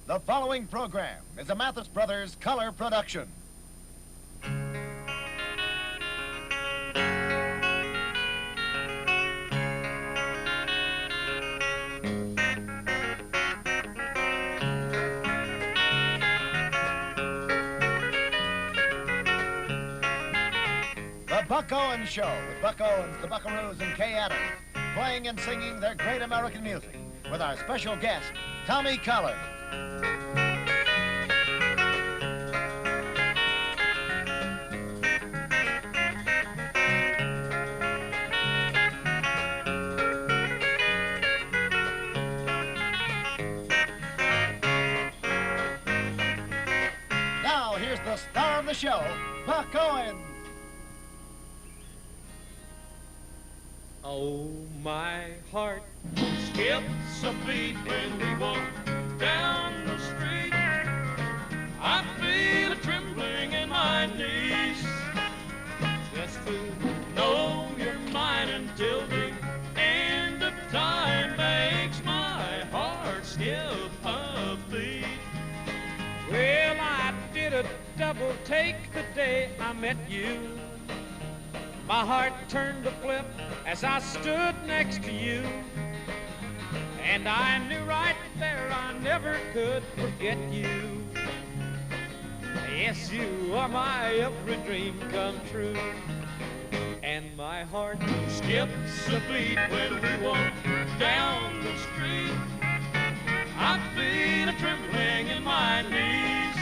The following program is a Mathis Brothers color production. The Buck Owens Show with Buck Owens, the Buckaroos, and Kay Adams, playing and singing their great American music with our special guest, Tommy Collins. Now, here's the star of the show, Buck Owens. Oh, my heart skips a beat when we walk down the street. I feel a trembling in my knees just to know you're mine until the end of time makes my heart skip a beat. Well, I did a double take the day I met you. My heart turned to flip as I stood next to you. And I knew right there I never could forget you. Yes, you are my every dream come true. And my heart skips a beat when we walk down the street. I feel a trembling in my knees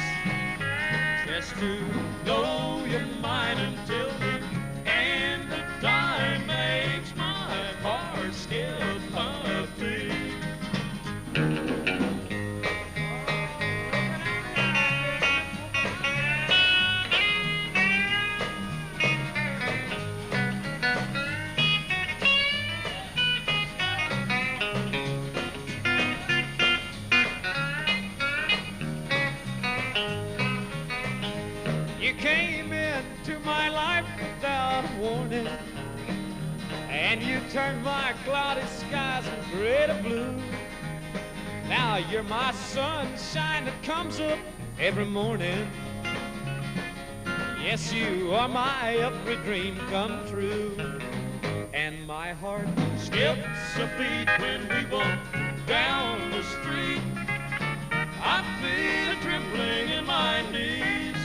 just to know you're mine until the end of time makes my heart skip a beat. You came into my life without warning, and you turned my cloudy skies from gray to blue. Now you're my sunshine that comes up every morning. Yes, you are my every dream come true. And my heart skips a beat when we walk down the street. I feel a trembling in my knees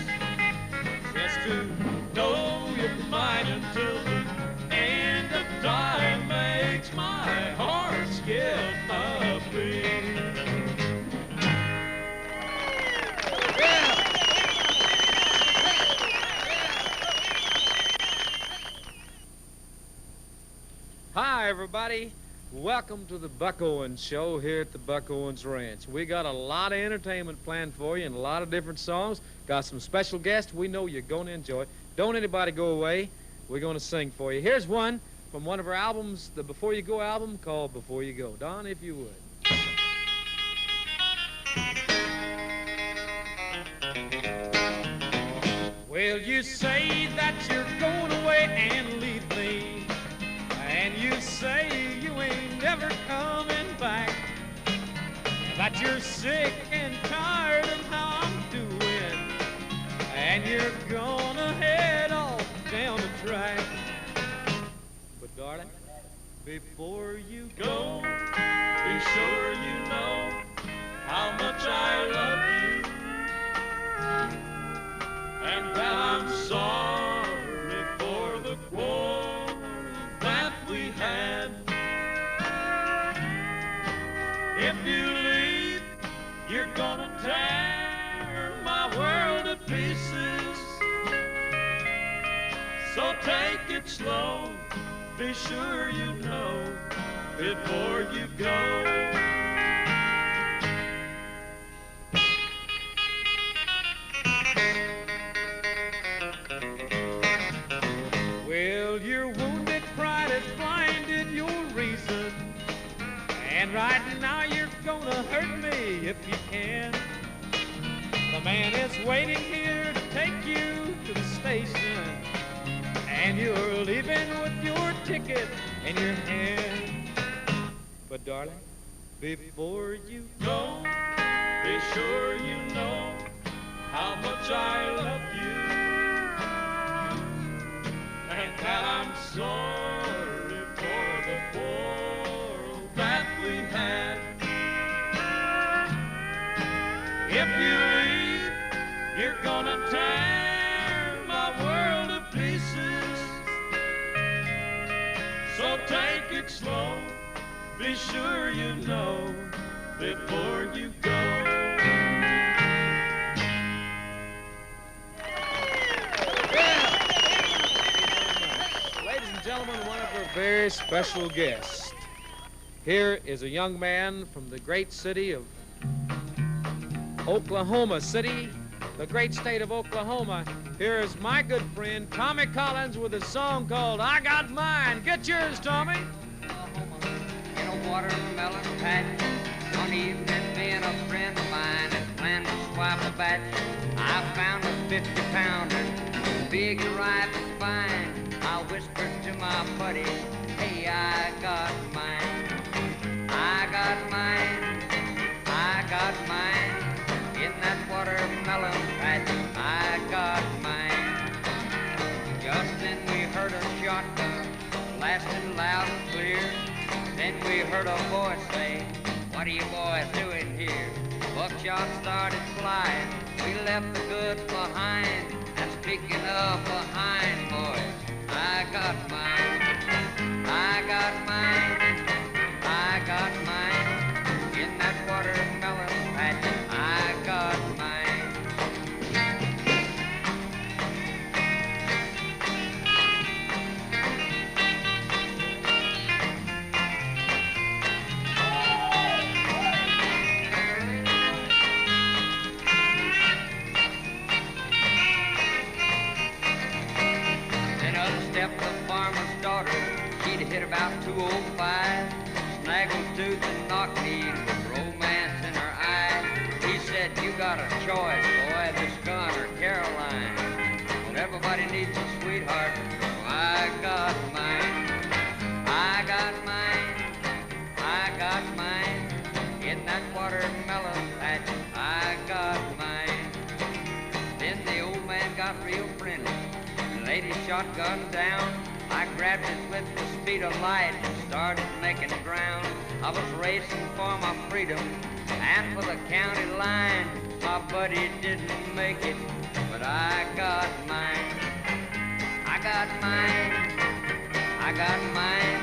just to know you're mine until the end of time makes my heart skip a beat. Hi, everybody. Welcome to the Buck Owens Show here at the Buck Owens Ranch. We got a lot of entertainment planned for you and a lot of different songs. Got some special guests we know you're going to enjoy. Don't anybody go away. We're going to sing for you. Here's one from one of our albums, the Before You Go album, called Before You Go. Don, if you would. Well, you say that you're going away and leave me, and you say you ain't never coming back, that you're sick and tired of how I'm doing, and you're gonna head off down the track. But darling, before you go, be sure you know how much I love you, and that I'm sorry for the quarrel that we had. If you leave, you're gonna tear my world to pieces. So take it slow, be sure you know before you go. Well, your wounded pride has blinded your reason, and right now you're gonna hurt me if you can. The man is waiting here to take you to the station, and you're leaving with your ticket in your hand. But darling, before you go, be sure much I love you, and that I'm sorry for the quarrel that we had. If you leave, you're gonna tear my world to pieces. So take it slow, be sure you know before you go. Ladies and gentlemen, one of our very special guests. Here is a young man from the great city of Oklahoma City, the great state of Oklahoma. Here is my good friend Tommy Collins with a song called I Got Mine. Get yours, Tommy. In a watermelon patch, one evening me and a friend of mine had planned to swipe a batch. I found a 50-pounder, big and ripe and fine. I whispered to my buddy, hey, I got mine. I got mine, I got mine. In that watermelon patch, I got mine. Just then we heard a shotgun blasting loud and clear. Then we heard a voice say, what are you boys doing here? Buckshot started flying. We left the goods behind. And speaking of behind, boys, I got mine. I got mine. I got mine. In that watermelon patch, I got mine. Stepped the farmer's daughter, she'd hit about 205, snaggletooth and knock-kneed with romance in her eye. He said, you got a choice, boy, this gun or Caroline. Well, everybody needs a sweetheart, so I got mine. I got mine, I got mine. In that watermelon patch, I got mine. Then the old man got real friendly. Laid his shotgun down. I grabbed it with the speed of light and started making ground. I was racing for my freedom and for the county line. My buddy didn't make it, but I got mine. I got mine. I got mine.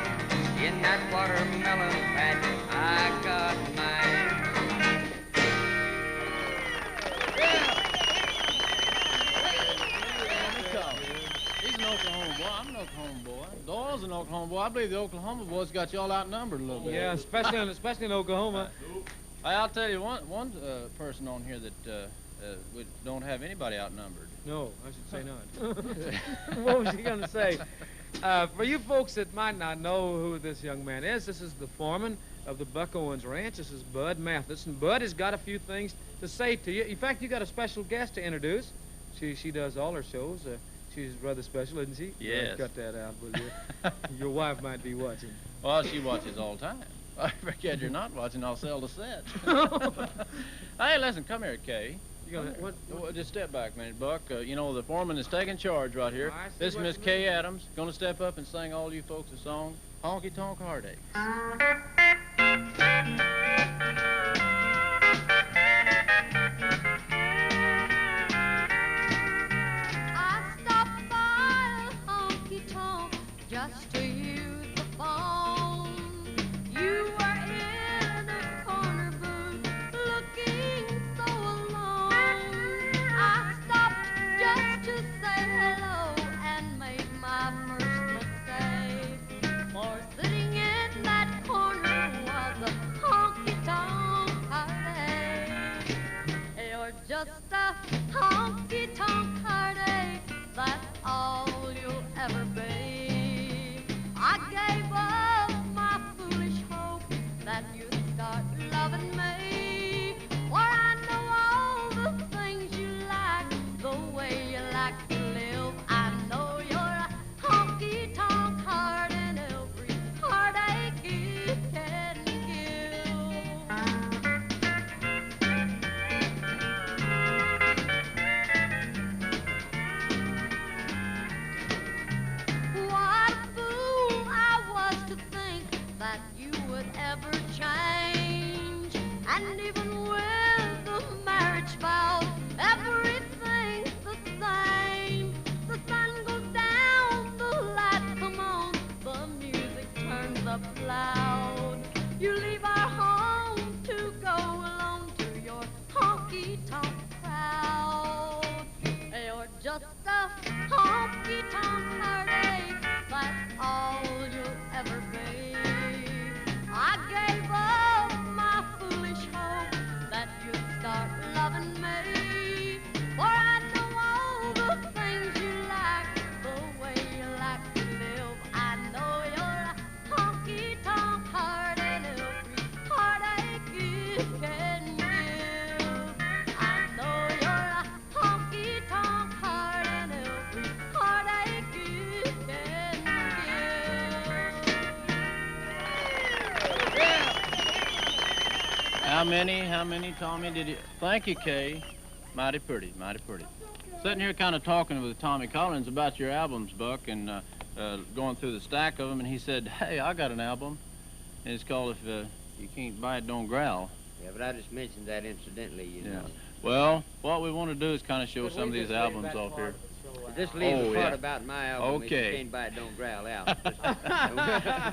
In that watermelon patch, I got mine. He's an Oklahoma boy. I'm an Oklahoma boy. Doyle's an Oklahoma boy. I believe the Oklahoma boys got y'all outnumbered a little bit. Yeah, especially in Oklahoma. I'll tell you one person on here that we don't have anybody outnumbered. No, I should say not. What was he going to say? For you folks that might not know who this young man is, this is the foreman of the Buck Owens Ranch. This is Bud Mathis, and Bud has got a few things to say to you. In fact, you got a special guest to introduce. She does all her shows. She's rather special, isn't she? Yes. Cut that out, will you? Your wife might be watching. Well, she watches all the time. I forget you're not watching. I'll sell the set. Hey, listen, come here, Kay. You gonna what? Just step back a minute, Buck. You know, the foreman is taking charge right here. I see This is what Miss you Kay mean. Adams. Gonna step up and sing all you folks a song, Honky Tonk Heartache. I stopped by a honky-tonk just to use the phone. You were in a corner booth looking so alone. I stopped just to say hello and made my first mistake. For sitting in that corner was a honky-tonk heartache. You're just a honky-tonk heartache, that's all you'll ever be. I gave up my foolish hope that you'd start loving me. For I know all the things you like, the way you like to live. I know you're a honky-tonk heart and every heartache you can give. How many, Tommy, did you... Thank you, Kay. Mighty pretty, mighty pretty. Sitting here kind of talking with Tommy Collins about your albums, Buck, and going through the stack of them, and he said, hey, I got an album, and it's called If You Can't Buy It, Don't Growl. Yeah, but I just mentioned that incidentally, you know. Well, what we want to do is kind of show some of these albums off here. Just leave the part about my album. Okay. If you can't buy it, don't growl out.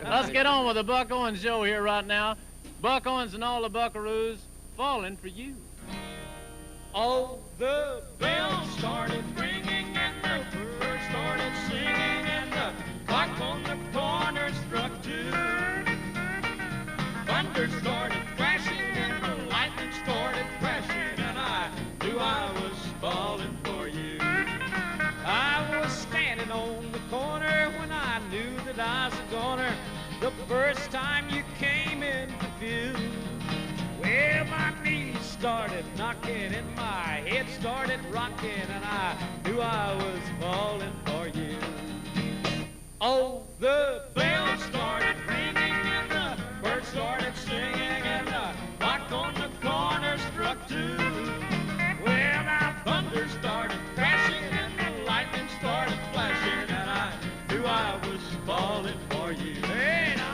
Let's get on with the Buck Owens show here right now. Buck Owens and all the Buckaroos falling for you. Oh, the bells started ringing and the birds started singing and the clock on the corner struck 2. Thunder started crashing and the lightning started crashing and I knew I was falling for you. I was standing on the corner when I knew that I was a goner the first time you came into view. Well, my knees started knocking and my head started rocking and I knew I was falling for you. Oh, the bells started ringing and the birds started singing and the clock on the corner struck 2. Well, now thunder started crashing and the lightning started flashing and I knew I was falling for you. Hey, now.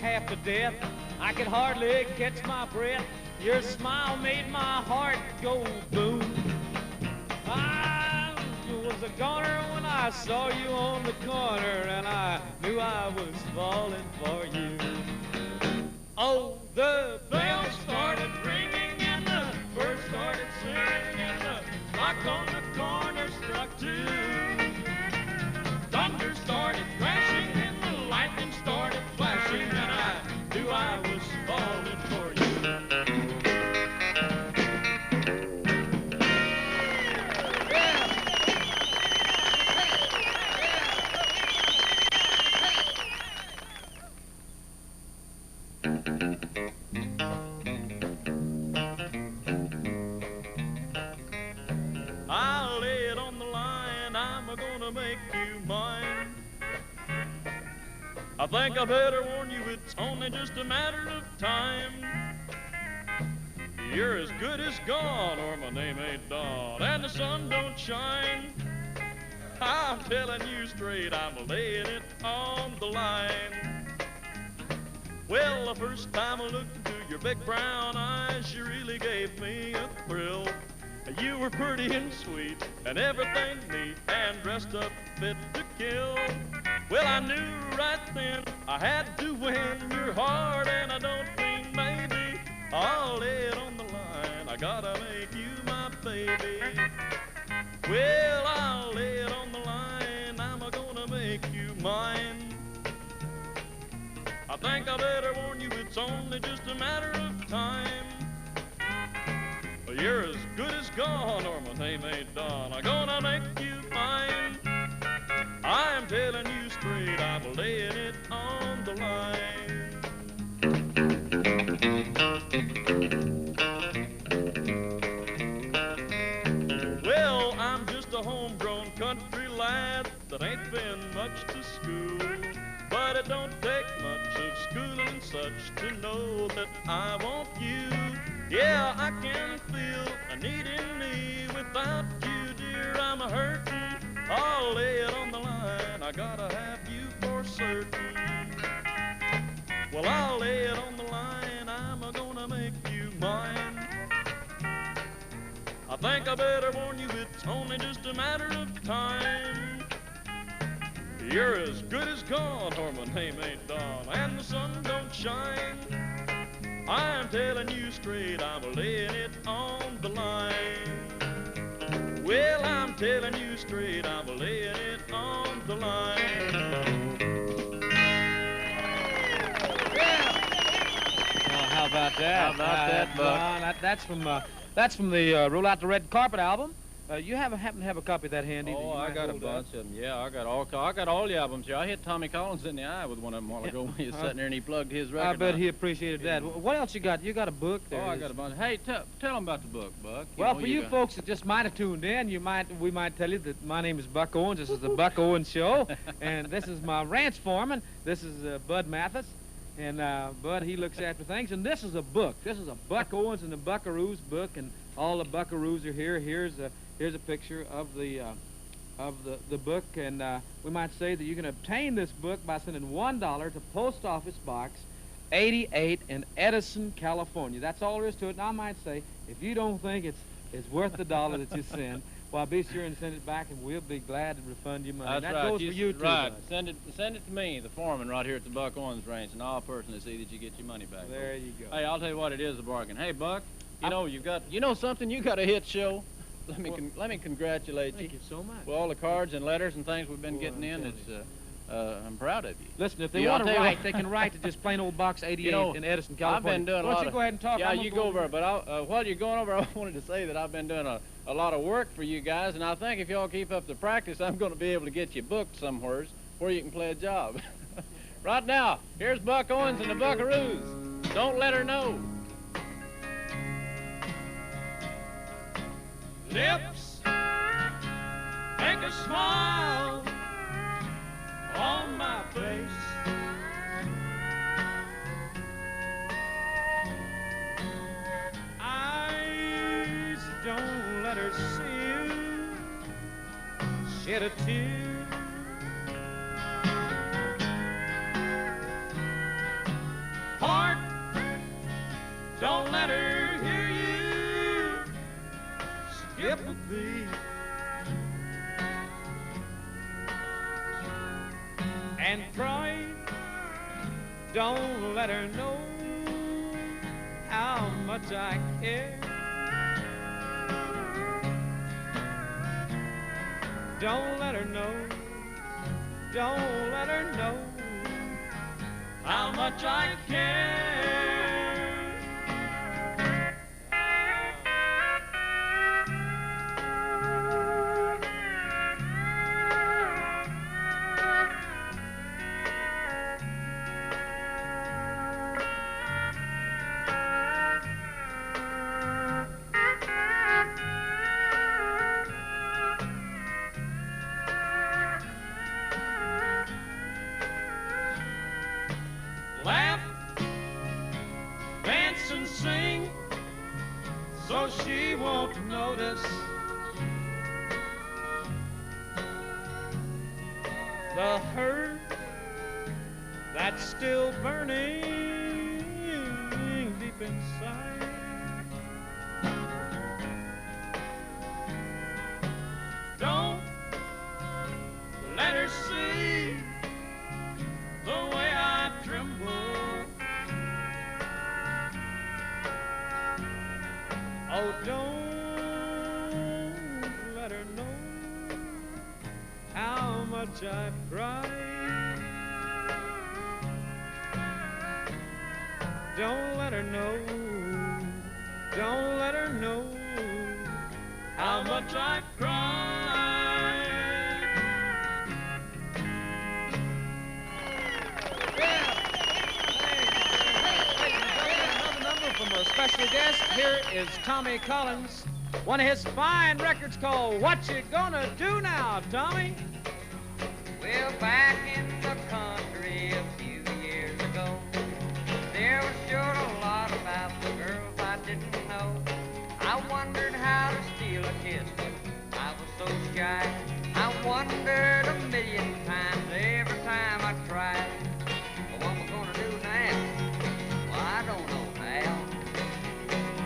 Half to death, I could hardly catch my breath. Your smile made my heart go boom. I was a goner when I saw you on the corner, and I knew I was falling for you. Oh, the bells started ringing and the birds started singing and the clock on the corner struck 2. Thunder started crashing and the lightning started flashing and I knew I was falling for you. I'll lay it on the line, I'm gonna make you mine. I think I better warn you, it's only just a matter of time. You're as good as gone, or my name ain't Don, and the sun don't shine. I'm telling you straight, I'm laying it on the line. Well, the first time I looked into your big brown eyes, you really gave me a thrill. You were pretty and sweet, and everything neat, and dressed up fit to kill. Well, I knew right then I had to win your heart, and I don't mean maybe. I'll lay it on the line, I gotta make you my baby. Well, I'll lay it on the line, I'm gonna make you mine. I think I better warn you, it's only just a matter of time. You're as good as gone, or my name ain't Don. I'm gonna make you mine. I'm telling you straight, I'm laying it on the line. Well, I'm just a homegrown country lad that ain't been much to school. But it don't take much of schooling and such to know that I want you. Yeah, I can feel a need in me. Without you, dear, I'm a hurtin'. I'll lay it on the line, I gotta have you for certain. Well, I'll lay it on the line, I'm gonna make you mine. I think I better warn you, it's only just a matter of time. You're as good as gone, or my name ain't Don, and the sun don't shine. I'm telling you straight, I'm laying it on the line. Well, I'm telling you straight, I'm laying it on the line. Well, how about that? How about that, Buck? That's from the Roll Out the Red Carpet album. You happen to have a copy of that handy? that Oh, you I might got a hold up? bunch of them. Yeah, I got all the albums here. I hit Tommy Collins in the eye with one of them a while ago when he was sitting there and he plugged his record. I bet on. he appreciated that. What else you got? You got a book there? Oh, I got a bunch. Hey, tell them about the book, Buck. Well, know, for you got- folks that just might have tuned in, we might tell you that my name is Buck Owens. This is the Buck Owens Show, and this is my ranch foreman. This is Bud Mathis, and Bud, he looks after things. And this is a book. This is a Buck Owens and the Buckaroos book, and all the Buckaroos are here. Here's a picture of the book, and we might say that you can obtain this book by sending $1 to Post Office Box 88 in Edison, California. That's all there is to it. And I might say, if you don't think it's worth the dollar that you send, well, be sure and send it back, and we'll be glad to refund your money. That's that right. goes for you too. Right. Bud. Send it to me, the foreman, right here at the Buck Owens Ranch, and I'll personally see that you get your money back. There you go. Hey, I'll tell you what, it is a bargain. Hey, Buck, you know something? You got a hit show. Let me congratulate you. Thank you so much. With all the cards and letters and things we've been Boy, getting I'm in, telling I'm proud of you. Listen, if they Yeah, want I'll to tell you write, what. they can write to just plain old Box 88 You know, in Edison, I've California. been doing a Why don't lot you of... go ahead and talk? Yeah, I'm you gonna go over it, but while you're going over, I wanted to say that I've been doing a lot of work for you guys, and I think if y'all keep up the practice, I'm going to be able to get you booked somewhere where you can play a job. Right now, here's Buck Owens and the Buckaroos. Don't let her know. Lips make a smile on my face. Eyes, don't let her see you shed a tear. Heart, don't let her hear you skip a beat. And pride, don't let her know how much I care. Don't let her know, don't let her know how much I care. Laugh, dance and sing, so she won't notice the hurt that's still burning deep inside. Don't let her see the way I tremble. Oh, don't let her know how much I've cried. Don't let her know, don't let her know how much I've cried. Another number from a special guest. Here is Tommy Collins. One of his fine records called What You Gonna Do Now, Tommy? Well, back in the country a few years ago, there was sure a lot about the girls I didn't know. I wondered how to steal a kiss, but I was so shy. I wondered a million times every time I tried. But what am I gonna do now? Well, I don't know now.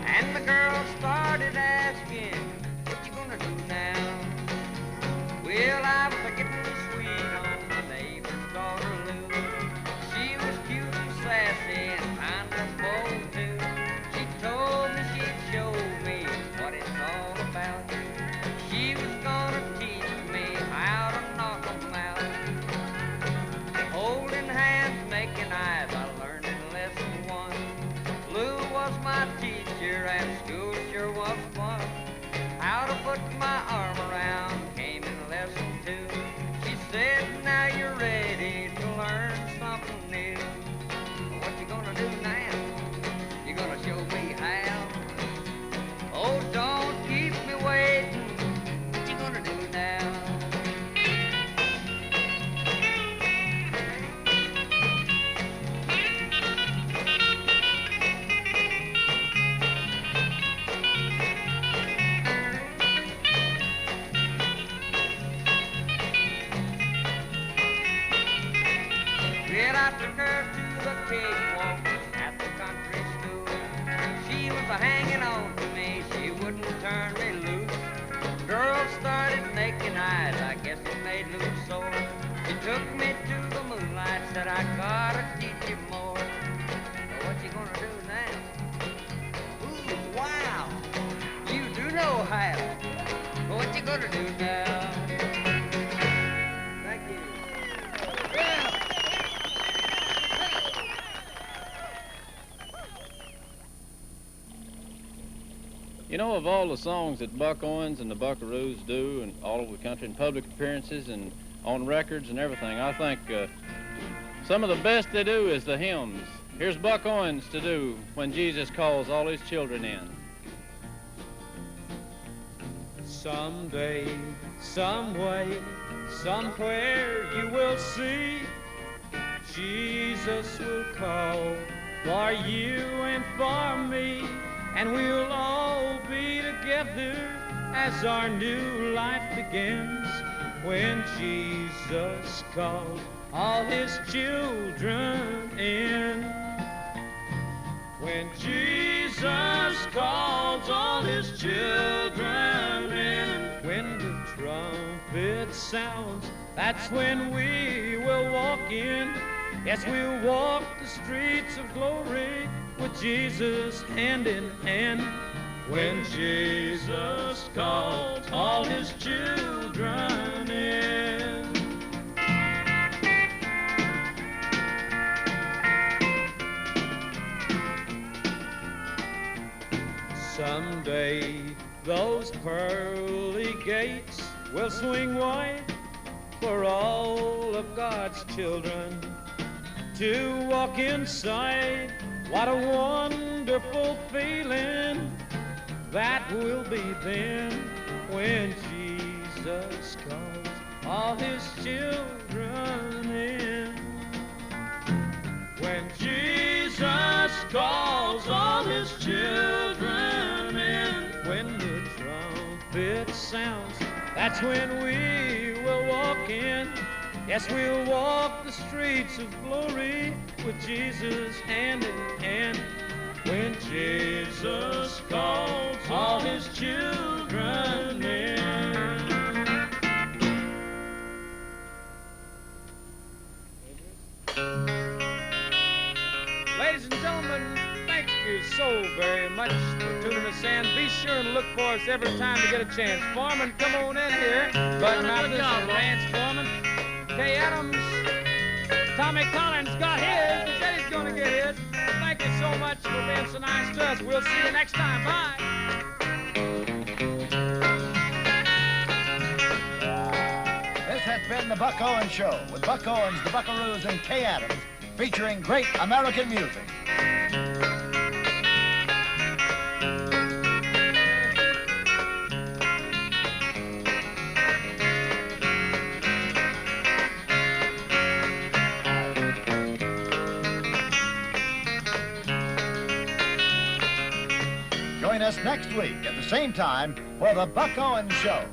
And the girl started asking, what you gonna do now? Well, I was getting sweet on my neighbor's daughter Lou. She was cute and sassy and kind of bold too. She told me she'd show me what it's all about. She was gonna teach me how to knock 'em out. Holding hands, making eyes, I learned in lesson 1. Lou was my teacher and school sure was fun. How to put my arm around, came in lesson 2. She said, now you're ready to learn something new. What you gonna do now? You gonna show me how? Oh, don't keep me waiting. What you gonna do now? Well, I took her to the cakewalk at the country school. She was hanging on to me, she wouldn't turn me loose. Girls started making eyes, I guess it made Lou sore. She took me to the moonlight, said I gotta teach you more. Well, what you gonna do now? Ooh, wow, you do know how. Well, what you gonna do now? Thank you. Yeah. You know, of all the songs that Buck Owens and the Buckaroos do and all over the country in public appearances and on records and everything, I think some of the best they do is the hymns. Here's Buck Owens to do When Jesus Calls All His Children In. Someday, some way, somewhere you will see Jesus will call for you and for me, and we'll all be together as our new life begins. When Jesus calls all his children in. When Jesus calls all his children in. When the trumpet sounds, that's when we will walk in. Yes, we'll walk the streets of glory with Jesus hand in hand. When Jesus calls all his children in. Someday those pearly gates will swing wide for all of God's children to walk inside. What a wonderful feeling that will be then, when Jesus calls all his children in. When Jesus calls all his children in. When the trumpet sounds, that's when we will walk in. Yes, we'll walk the streets of glory with Jesus hand in hand. When Jesus calls all his children in. Ladies and gentlemen, thank you so very much for tuning us in. Be sure and look for us every time you get a chance. Foreman, come on in here. Bud Mathis and Lance Foreman. Kay Adams, Tommy Collins got his. He said he's going to get his. Thank you so much for being so nice to us. We'll see you next time. Bye. This has been the Buck Owens Show with Buck Owens, the Buckaroos, and Kay Adams, featuring great American music. Join us next week at the same time for the Buck Owens Show.